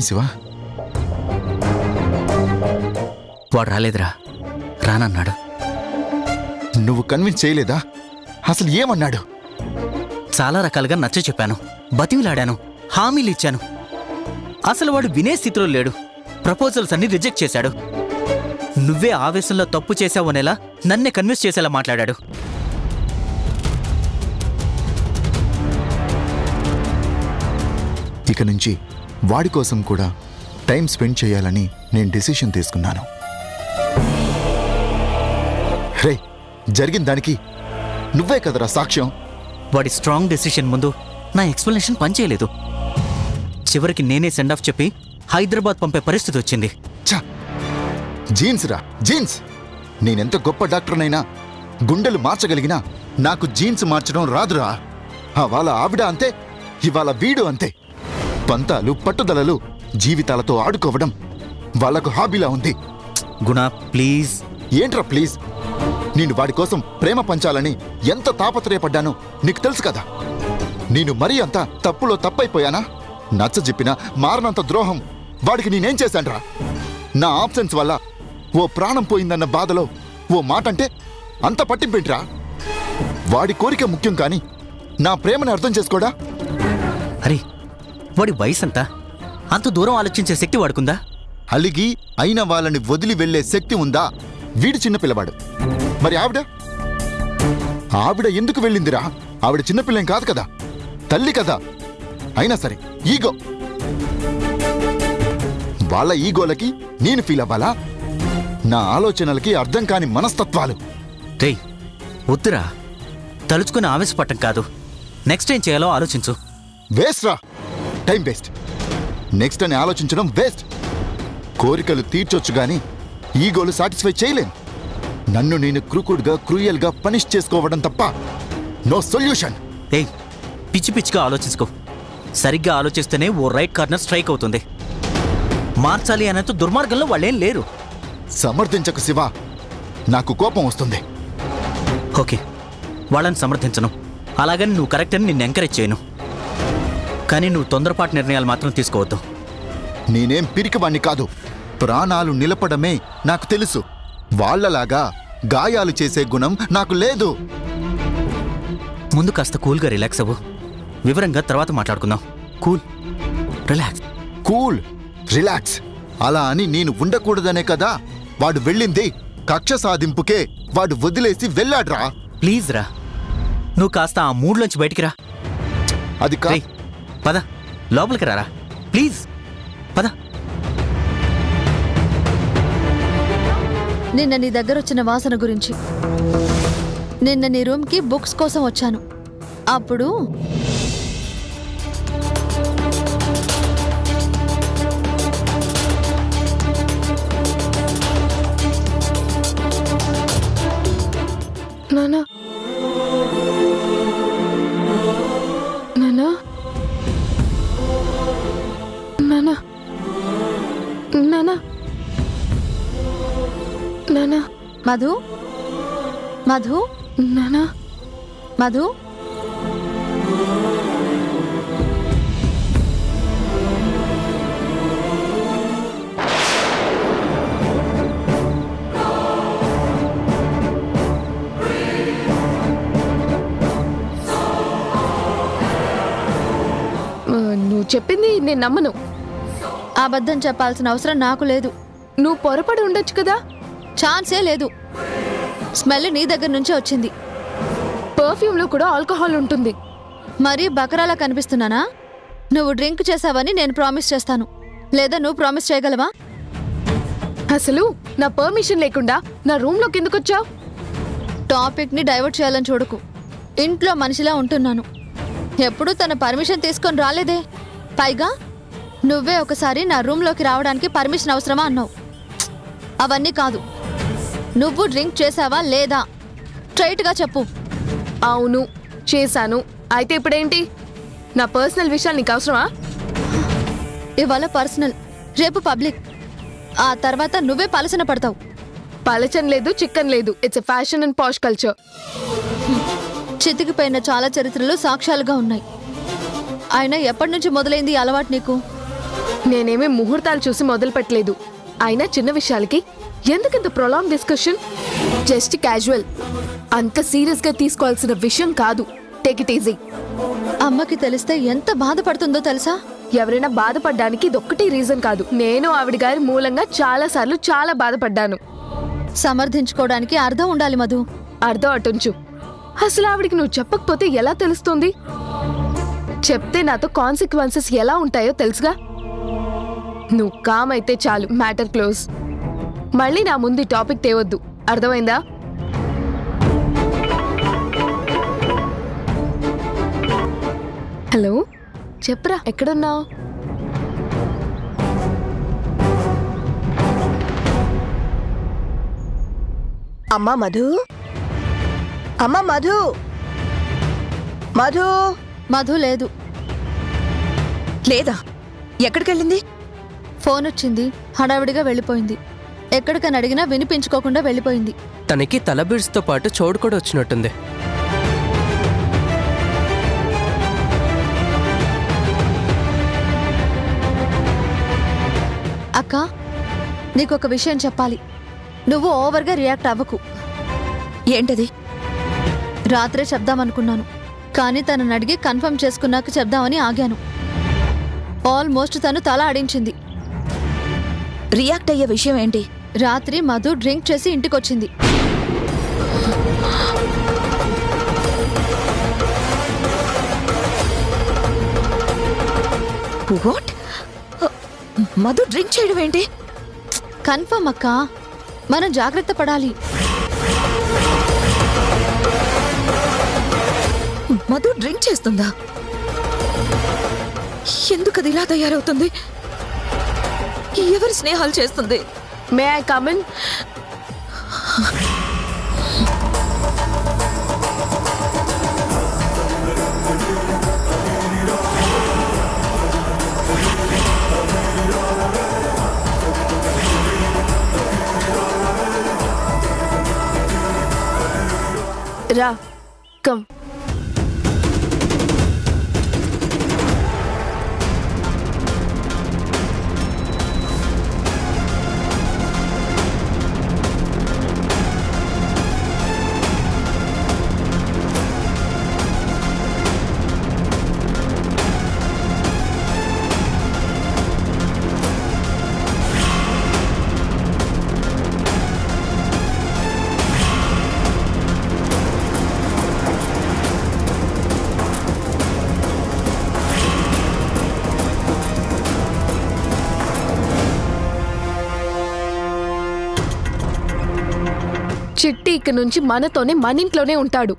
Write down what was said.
శివ? వాడు రాలేదురా, రానన్నాడు. నువ్వు కన్విన్స్ చేయలేదా? అసలు ఏమన్నాడు? చాలా రకాలుగా నచ్చ చెప్పాను, బతిమిలాడాను, హామీలు ఇచ్చాను. అసలు వాడు వినే స్థితిలో లేడు. ప్రపోజల్స్ అన్ని రిజెక్ట్ చేశాడు. నువ్వే ఆవేశంలో తప్పు చేశావనేలా నన్నే కన్విన్స్ చేసేలా మాట్లాడాడు. ఇక నుంచి వాడి కోసం కూడా టైం స్పెండ్ చేయాలని నేను డిసిషన్ తీసుకున్నాను. రే, జరిగిన దానికి నువ్వే కదరా సాక్ష్యం. వాడి స్ట్రాంగ్ డెసిషన్ ముందు నా ఎక్స్ప్లెనేషన్ పనిచేయలేదు. చివరికి నేనే సెండ్ ఆఫ్ చెప్పి హైదరాబాద్ పంపే పరిస్థితి వచ్చింది. ఛా, జీన్స్ రా, జీన్స్. నేనెంత గొప్ప డాక్టర్నైనా గుండెలు మార్చగలిగినా నాకు జీన్స్ మార్చడం రాదురా. వాళ్ళ ఆవిడ అంతే, ఇవాళ వీడు అంతే. పంతాలు, పట్టుదలలు, జీవితాలతో ఆడుకోవడం వాళ్లకు హాబీలా ఉంది. గుణ, ప్లీజ్. ఏంట్రా ప్లీజ్? నేను వాడి కోసం ప్రేమ పంచాలని ఎంత తాపత్రయపడ్డానో నీకు తెలుసు కదా. నేను మరీ అంత తప్పులో తప్పైపోయానా? నచ్చ చెప్పినా మారనంత ద్రోహం వాడికి నేనేం చేశాన్రా? నా ఆబ్సెన్స్ వల్ల ఓ ప్రాణం పోయిందన్న బాధలో ఓ మాట అంటే అంత పట్టింపేంట్రా? వాడి కోరిక ముఖ్యం కాని నా ప్రేమని అర్థం చేసుకోడా? అరే, వాడి వయసంతా, అంత దూరం ఆలోచించే శక్తి వాడుకుందా? అలిగి అయిన వాళ్ళని వదిలి వెళ్లే శక్తి ఉందా? వీడు చిన్నపిల్లవాడు. మరి ఆవిడ ఎందుకు వెళ్ళిందిరా? ఆవిడ చిన్నపిల్లేం కాదు కదా, తల్లి కదా. అయినా సరే ఈగో, వాళ్ళ ఈగోలకి నేను ఫీల్ అవ్వాలా? నా ఆలోచనలకి అర్థం కాని మనస్తత్వాలు. రే, వద్దురా. తలుచుకుని ఆవేశపట్టం కాదు, నెక్స్ట్ ఏం చేయాలో ఆలోచించు. వేస్ట్ రా, టైం వేస్ట్. నెక్స్ట్ అని ఆలోచించడం వేస్ట్. కోరికలు తీర్చొచ్చు గాని ఈగోలు సాటిస్ఫై చేయలేం. నన్ను నేను క్రూకుడ్గా, క్రూయల్గా పనిష్ చేసుకోవడం తప్ప నో సొల్యూషన్. ఏయ్, పిచ్చి పిచ్చిగా ఆలోచించుకో. సరిగ్గా ఆలోచిస్తేనే ఓ రైట్ కార్నర్ స్ట్రైక్ అవుతుంది. మార్చాలి అన్నంత దుర్మార్గంలో వాళ్ళేం లేరు. సమర్థించకు శివ, నాకు కోపం వస్తుంది. ఓకే, వాళ్ళని సమర్థించను, అలాగని నువ్వు కరెక్ట్ అని నిన్ను ఎంకరేజ్ చేయను. కానీ నువ్వు తొందరపాటు నిర్ణయాలు మాత్రం తీసుకోవద్దు. నేనేం పిరికివాణ్ణి కాదు. ప్రాణాలు నిలపడమే నాకు తెలుసు. వాళ్లలాగా గాయాలు చేసే గుణం నాకు లేదు. ముందు కాస్త కూల్గా రిలాక్స్ అవ్వు. వివరంగా తర్వాత మాట్లాడుకుందాం. Cool, relax. కూల్, రిలాక్స్ అలా అని నేను ఉండకూడదనే కదా వాడు వెళ్ళింది. కక్ష సాధింపుకే వాడు వదిలేసి వెళ్ళాడ్రా. ప్లీజ్ రా, నువ్వు కాస్త ఆ మూడ్లోంచి బయటికి రా. అది కా పద, లోపలికి రారా ప్లీజ్, పద. నిన్న నీ దగ్గర వచ్చిన వాసన గురించి. నిన్న నీ రూమ్కి బుక్స్ కోసం వచ్చాను. అప్పుడు నానా, నానా, నానా, నానా, నానా, మధు, మధు, నానా, మధు. నువ్వు చెప్పింది నేను నమ్మను. అబద్ధం చెప్పాల్సిన అవసరం నాకు లేదు. నువ్వు పొరపడి ఉండొచ్చు కదా. ఛాన్సే లేదు. స్మెల్ నీ దగ్గర నుంచే వచ్చింది. పర్ఫ్యూమ్లో కూడా ఆల్కహాల్ ఉంటుంది. మరీ బకరాలా కనిపిస్తున్నానా? నువ్వు డ్రింక్ చేసావని నేను ప్రామిస్ చేస్తాను, లేదా నువ్వు ప్రామిస్ చేయగలవా? అసలు నా పర్మిషన్ లేకుండా నా రూమ్లోకి ఎందుకు వచ్చావు? టాపిక్ని డైవర్ట్ చేయాలని చూడకు. ఇంట్లో మనిషిలా ఉంటున్నాను. ఎప్పుడూ తన పర్మిషన్ తీసుకొని రాలేదే. పైగా నువ్వే ఒకసారి నా రూమ్లోకి రావడానికి పర్మిషన్ అవసరమా అన్నావు. అవన్నీ కాదు. నువ్వు డ్రింక్ చేసావా లేదా స్ట్రైట్గా చెప్పు. అవును, చేశాను. అయితే ఇప్పుడేంటి? నా పర్సనల్ విషయాలు నీకు అవసరమా? ఇవాళ పర్సనల్, రేపు పబ్లిక్. ఆ తర్వాత నువ్వే పలసన పడతావు. పలచన్ లేదు, చిక్కన్ లేదు. It's a fashion and posh culture. చితికిపోయిన చాలా చరిత్రలు సాక్ష్యాలుగా ఉన్నాయి. అయినా ఎప్పటి నుంచి మొదలైంది ఈ అలవాటు నీకు? నేనేమీ ముహూర్తాలు చూసి మొదలు పెట్టలేదు. అయినా చిన్న విషయాలకి ఎందుకంత ప్రొలాంగ్ డిస్కషన్? Just casual. అంత సీరియస్ గా తీసుకోవాల్సిన విషయం కాదు. Take it easy. అమ్మకి తెలిస్తే ఎంత బాధపడుతుందో తెలుసా? ఎవరైనా బాధపడ్డానికి ఇదొక్కటి రీజన్ కాదు. నేను ఆవిడ గారి మూలంగా చాలా సార్లు చాలా బాధపడ్డాను. సమర్థించుకోవడానికి అర్థం ఉండాలి మధు. అర్థం అటుంచు. అసలు ఆవిడికి నువ్వు చెప్పకపోతే ఎలా తెలుస్తుంది? చెప్తే నాతో కాన్సిక్వెన్సెస్ ఎలా ఉంటాయో తెలుసుగా. నువ్వు కామ్ అయితే చాలు, మ్యాటర్ క్లోజ్. మళ్ళీ నా ముందు ఈ టాపిక్ తేవద్దు, అర్థమైందా? హలో, చెప్పరా, ఎక్కడున్నావు? అమ్మా మధు, అమ్మా మధు, మధు. మధు లేదు. లేదా? ఎక్కడికెళ్ళింది? ఫోన్ వచ్చింది, హడావిడిగా వెళ్ళిపోయింది. ఎక్కడికని అడిగినా వినిపించుకోకుండా వెళ్ళిపోయింది. తనకి తల బిడ్స్తో పాటు చోటు కూడా వచ్చినట్టుంది. అక్క, నీకొక విషయం చెప్పాలి. నువ్వు ఓవర్గా రియాక్ట్ అవ్వకు. ఏంటది? రాత్రే చెప్దామనుకున్నాను, కానీ తనని అడిగి కన్ఫర్మ్ చేసుకున్నాక చెప్దామని ఆగాను. ఆల్మోస్ట్ తను తల ఆడించింది. రియాక్ట్ అయ్యే విషయం ఏంటి? రాత్రి మధు డ్రింక్ చేసి ఇంటికొచ్చింది. వాట్? మధు డ్రింక్ చేయడం ఏంటి? కన్ఫర్మ్ అక్క, మనం జాగ్రత్త పడాలి. మధు డ్రింక్ చేస్తుందా? ఎందుకది ఇలా తయారవుతుంది? ఎవరి స్నేహాలు చేస్తుంది? May I come in? రా, కమ్. చిట్టి ఇక నుంచి మనతోనే, మన ఇంట్లోనే ఉంటాడు.